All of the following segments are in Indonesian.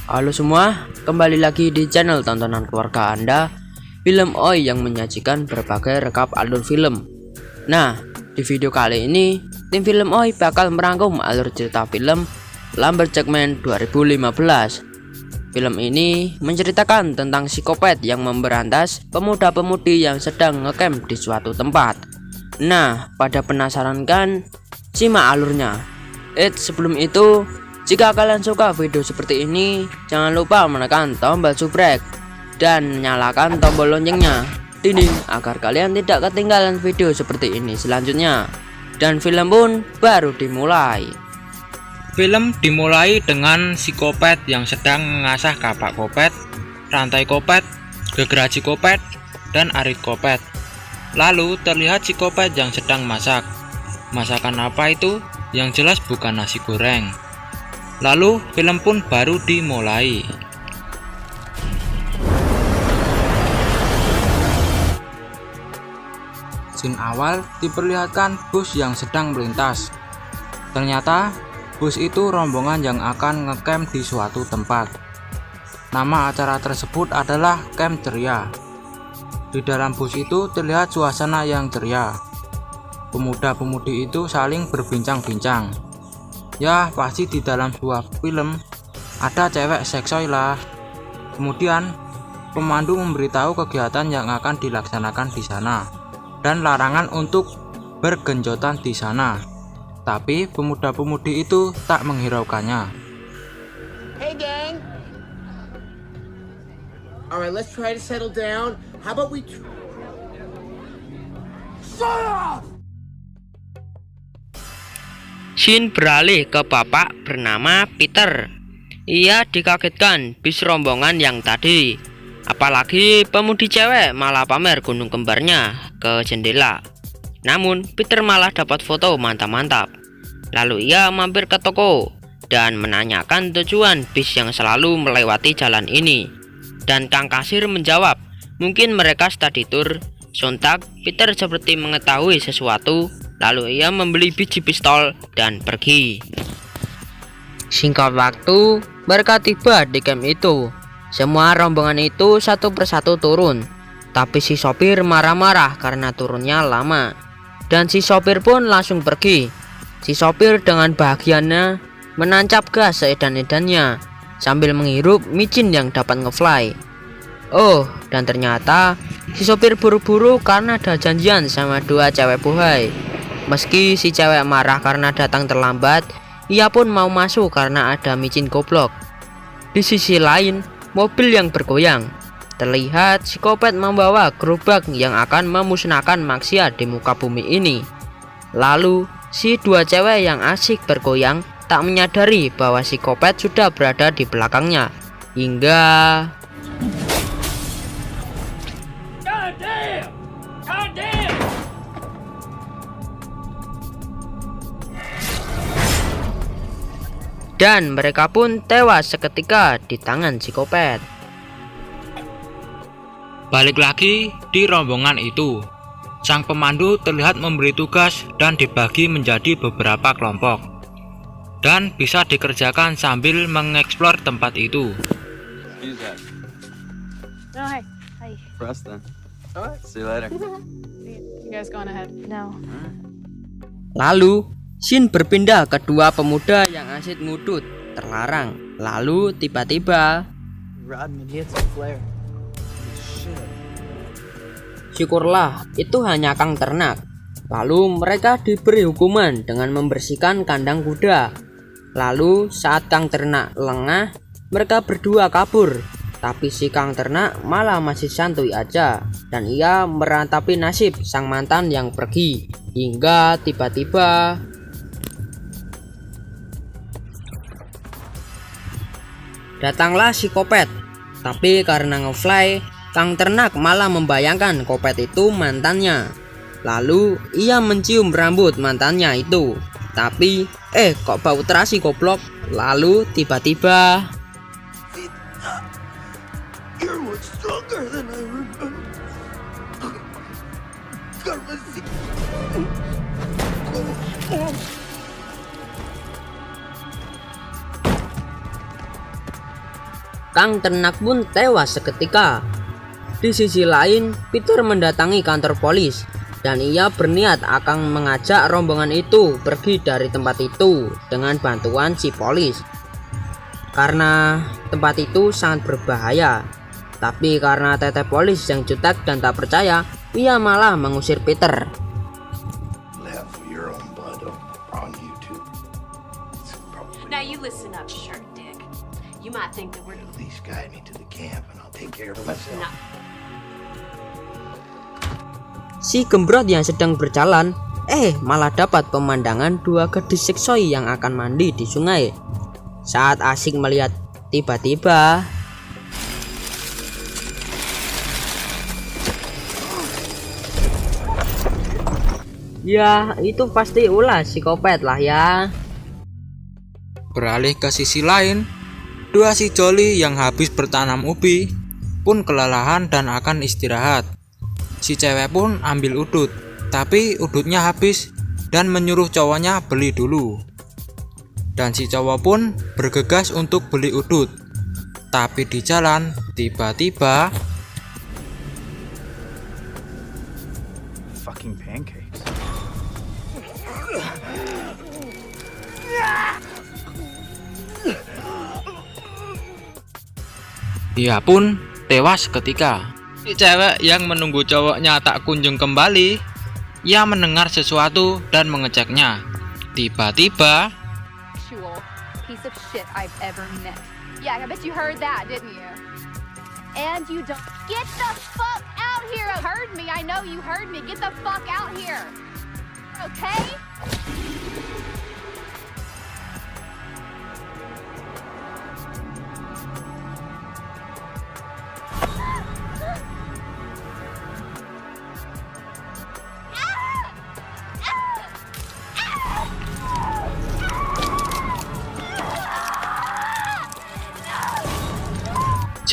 Halo semua, kembali lagi di channel tontonan keluarga Anda, Film Oi yang menyajikan berbagai rekap alur film. Nah, di video kali ini, tim Film Oi bakal merangkum alur cerita film Lumberjack Man 2015. Film ini menceritakan tentang psikopat yang memberantas pemuda-pemudi yang sedang ngecamp di suatu tempat. Nah, pada penasaran kan? Simak alurnya. Sebelum itu, jika kalian suka video seperti ini, jangan lupa menekan tombol subscribe dan nyalakan tombol loncengnya dinding agar kalian tidak ketinggalan video seperti ini selanjutnya. Dan film pun baru dimulai. Film dimulai dengan psikopat yang sedang mengasah kapak kopet, rantai kopet, gergaji kopet, dan arit kopet. Lalu terlihat psikopat yang sedang masak. Masakan apa itu? Yang jelas bukan nasi goreng. Lalu film pun baru dimulai. Scene awal diperlihatkan bus yang sedang melintas. Ternyata bus itu rombongan yang akan ngecamp di suatu tempat. Nama acara tersebut adalah Camp Ceria. Di dalam bus itu terlihat suasana yang ceria. Pemuda-pemudi itu saling berbincang-bincang. Ya, pasti di dalam sebuah film ada cewek seksoi lah. Kemudian pemandu memberitahu kegiatan yang akan dilaksanakan di sana dan larangan untuk bergenjotan di sana. Tapi pemuda-pemudi itu tak menghiraukannya. Hey gang. Alright, let's try to settle down. How about we Shut up! Scene beralih ke bapak bernama Peter. Ia dikagetkan bis rombongan yang tadi. Apalagi pemudi cewek malah pamer gunung kembarnya ke jendela. Namun Peter malah dapat foto mantap-mantap. Lalu ia mampir ke toko dan menanyakan tujuan bis yang selalu melewati jalan ini. Dan Kang Kasir menjawab, mungkin mereka study tour. Sontak Peter seperti mengetahui sesuatu. Lalu ia membeli biji pistol dan pergi. Singkat waktu, mereka tiba di camp itu. Semua rombongan itu satu persatu turun. Tapi si sopir marah-marah karena turunnya lama. Dan si sopir pun langsung pergi. Si sopir dengan bahagianya menancap gas seedan-edannya sambil menghirup micin yang dapat ngefly. Oh, dan ternyata si sopir buru-buru karena ada janjian sama dua cewek buhay. Meski si cewek marah karena datang terlambat, ia pun mau masuk karena ada micin goblok. Di sisi lain, mobil yang bergoyang. Terlihat psikopat membawa gerobak yang akan memusnahkan maksiat di muka bumi ini. Lalu, si dua cewek yang asik bergoyang tak menyadari bahwa psikopat sudah berada di belakangnya. Hingga dan mereka pun tewas seketika di tangan psikopat. Balik lagi di rombongan itu, sang pemandu terlihat memberi tugas dan dibagi menjadi beberapa kelompok dan bisa dikerjakan sambil mengeksplor tempat itu. No, hi. Hi. For us then. Alright, see you later. You guys going ahead? No. lalu scene berpindah ke dua pemuda yang asik ngudut terlarang. Lalu tiba-tiba syukurlah itu hanya Kang Ternak. Lalu mereka diberi hukuman dengan membersihkan kandang kuda. Lalu saat Kang Ternak lengah, mereka berdua kabur. Tapi si Kang Ternak malah masih santuy aja dan ia meratapi nasib sang mantan yang pergi. Hingga tiba-tiba datanglah si kopet. Tapi karena ngefly, Kang Ternak malah membayangkan kopet itu mantannya. Lalu ia mencium rambut mantannya itu. Tapi kok bau terasi goblok. Lalu tiba-tiba You're much stronger than I remember. Tukang ternak pun tewas seketika. Di sisi lain, Peter mendatangi kantor polis dan ia berniat akan mengajak rombongan itu pergi dari tempat itu dengan bantuan si polis. Karena tempat itu sangat berbahaya. Tapi karena teteh polis yang jutek dan tak percaya, ia malah mengusir Peter. Laugh for your own blood on YouTube. It's probably Now you listen up, shirt dick. You might think that we're at least guide me to the camp and I'll take care of myself. not. Si gembrot yang sedang berjalan, malah dapat pemandangan dua gadis seksoi yang akan mandi di sungai. Saat asik melihat, tiba-tiba ya, itu pasti ulah psikopat lah ya. Beralih ke sisi lain, dua si Jolly yang habis bertanam ubi pun kelelahan dan akan istirahat. Si cewek pun ambil udut, tapi udutnya habis dan menyuruh cowoknya beli dulu. Dan si cowok pun bergegas untuk beli udut. Tapi di jalan, tiba-tiba Fucking pancakes. ia pun tewas seketika. Si cewek yang menunggu cowoknya tak kunjung kembali, ia mendengar sesuatu dan mengeceknya. Tiba-tiba Actual piece of shit I've ever met. Yeah, I bet you heard that, didn't you? And you don't get the fuck out here. Heard me? I know you heard me. Get the fuck out here. Okay?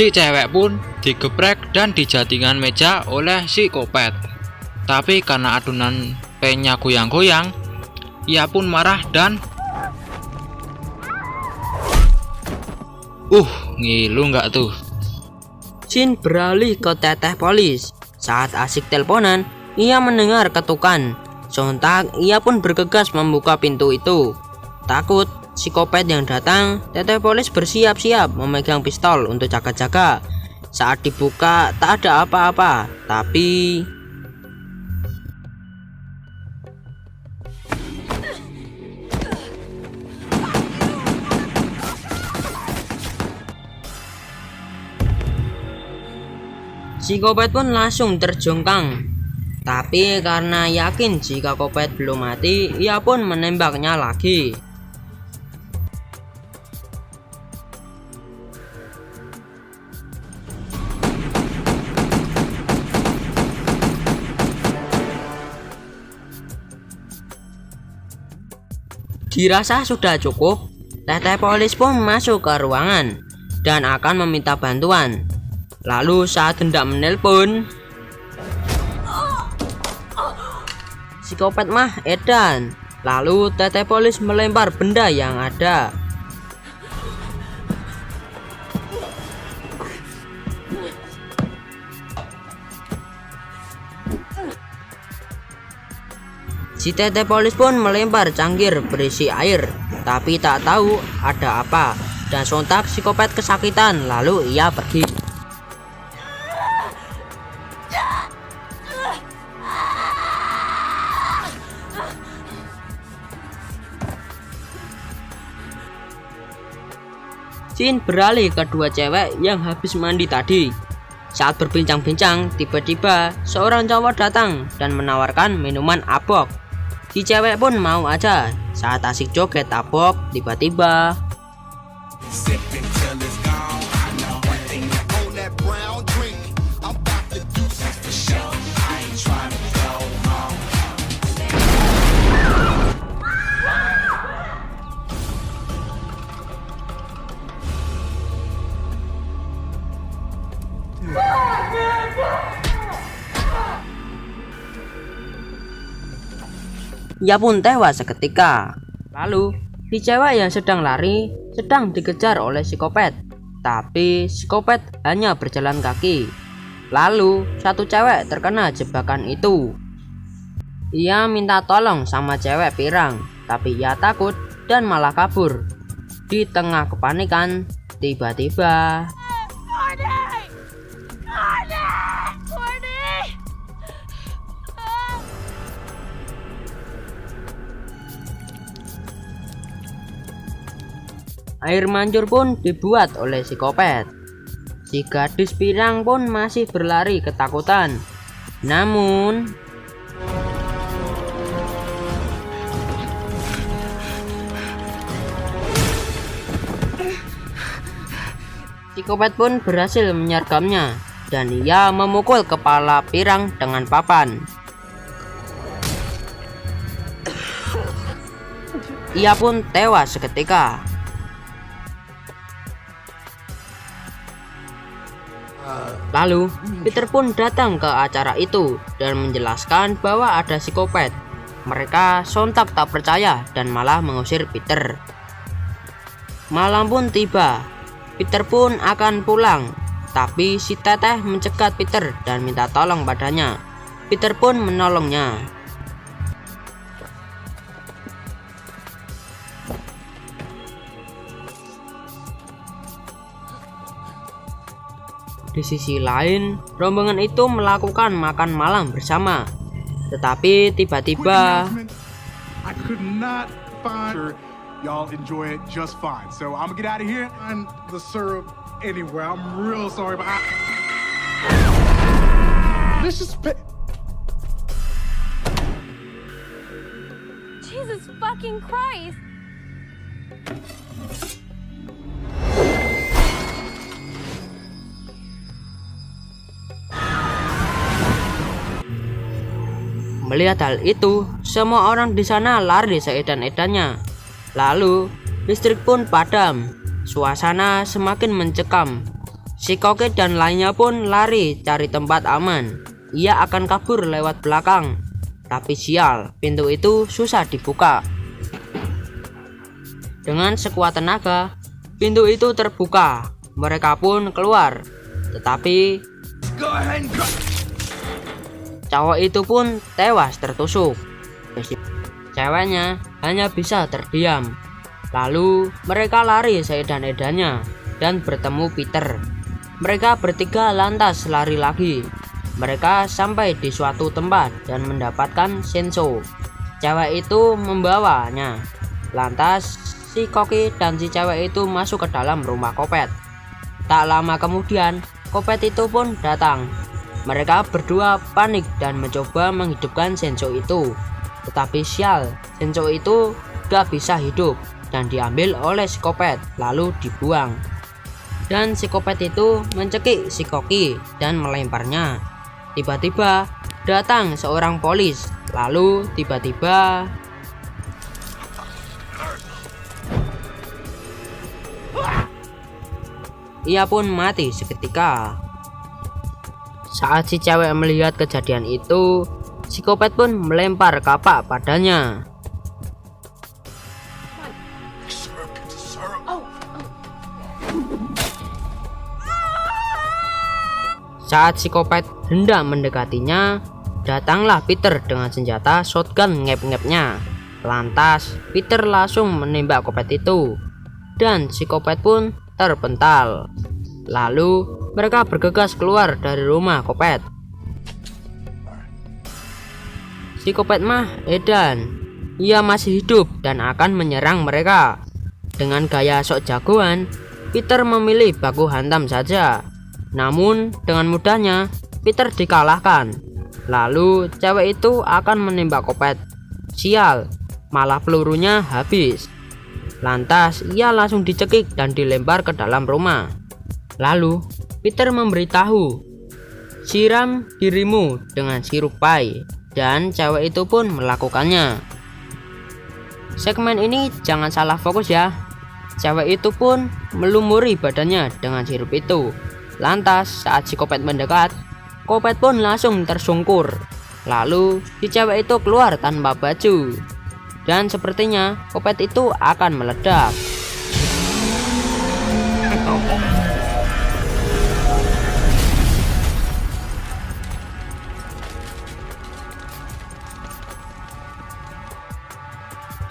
si cewek pun digeprek dan dijadikan meja oleh si kopet. Tapi karena adonan pennya goyang-goyang, ia pun marah dan ngilu nggak tuh. Jin beralih ke teteh polis. Saat asik teleponan, ia mendengar ketukan. Sontak ia pun bergegas membuka pintu itu. Takut psikopat yang datang, teteh polis bersiap-siap memegang pistol untuk jaga-jaga. Saat dibuka tak ada apa-apa, tapi psikopat pun langsung terjongkang. Tapi karena yakin jika kopet belum mati, ia pun menembaknya lagi. Dirasa sudah cukup, teteh polis pun masuk ke ruangan dan akan meminta bantuan. Lalu saat hendak menelpon, psikopat mah edan. Lalu teteh polis melempar benda yang ada. Si teteh polis pun melempar cangkir berisi air, tapi tak tahu ada apa. Dan sontak psikopat kesakitan, lalu ia pergi. Jin beralih ke dua cewek yang habis mandi tadi. Saat berbincang-bincang, tiba-tiba seorang cowok datang dan menawarkan minuman abok. Si cewek pun mau aja. Saat asik joget abok, tiba-tiba ia pun tewas seketika. Lalu, si cewek yang sedang lari sedang dikejar oleh psikopat. tapi psikopat hanya berjalan kaki. Lalu satu cewek terkena jebakan itu. Ia minta tolong sama cewek pirang, tapi ia takut dan malah kabur. Di tengah kepanikan, tiba-tiba air mancur pun dibuat oleh psikopat. Si gadis pirang pun masih berlari ketakutan. Namun psikopat pun berhasil menyergamnya dan ia memukul kepala pirang dengan papan. Ia pun tewas seketika. Lalu Peter pun datang ke acara itu dan menjelaskan bahwa ada psikopat. Mereka sontak tak percaya dan malah mengusir Peter. Malam pun tiba. Peter pun akan pulang, tapi si teteh mencegat Peter dan minta tolong padanya. Peter pun menolongnya. Di sisi lain, rombongan itu melakukan makan malam bersama. Tetapi tiba-tiba I could not find y'all enjoy it just fine. So I'm gonna get out of here and the syrup anywhere. I'm real sorry, but this is Jesus fucking Christ! Melihat hal itu, semua orang di sana lari seedan-edannya. Lalu, listrik pun padam. Suasana semakin mencekam. Si kokek dan lainnya pun lari cari tempat aman. Ia akan kabur lewat belakang. Tapi sial, pintu itu susah dibuka. Dengan sekuat tenaga, pintu itu terbuka. Mereka pun keluar. Tetapi cowok itu pun tewas tertusuk. Ceweknya hanya bisa terdiam. Lalu mereka lari seedan-edannya dan bertemu Peter. Mereka bertiga lantas lari lagi. Mereka sampai di suatu tempat dan mendapatkan Shenzo. Cewek itu membawanya. Lantas si Koki dan si cewek itu masuk ke dalam rumah Kopet. Tak lama kemudian Kopet itu pun datang. Mereka berdua panik dan mencoba menghidupkan Shenzo itu. Tetapi sial, Shenzo itu gak bisa hidup dan diambil oleh psikopat lalu dibuang. Dan psikopat itu mencekik si Koki dan melemparnya. Tiba-tiba datang seorang polis. Lalu tiba-tiba ia pun mati seketika. Saat si cewek melihat kejadian itu, psikopat pun melempar kapak padanya. Saat psikopat hendak mendekatinya, datanglah Peter dengan senjata shotgun ngep-ngepnya. Lantas Peter langsung menembak Kopet itu dan psikopat pun terpental. Lalu mereka bergegas keluar dari rumah Kopet. Si Kopet mah edan. Ia masih hidup dan akan menyerang mereka. Dengan gaya sok jagoan, Peter memilih baku hantam saja. Namun dengan mudahnya Peter dikalahkan. Lalu cewek itu akan menembak Kopet. Sial, malah pelurunya habis. Lantas ia langsung dicekik dan dilempar ke dalam rumah. Lalu Peter memberitahu, siram dirimu dengan sirup pai, dan cewek itu pun melakukannya. Segmen ini jangan salah fokus ya. Cewek itu pun melumuri badannya dengan sirup itu. Lantas saat si Kopet mendekat, Kopet pun langsung tersungkur. Lalu si cewek itu keluar tanpa baju. Dan sepertinya Kopet itu akan meledak.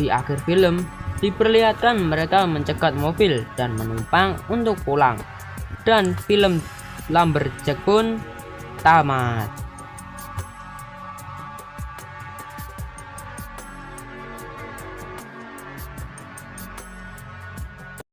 Di akhir film, diperlihatkan mereka mencegat mobil dan menumpang untuk pulang. Dan film Lumberjack pun tamat.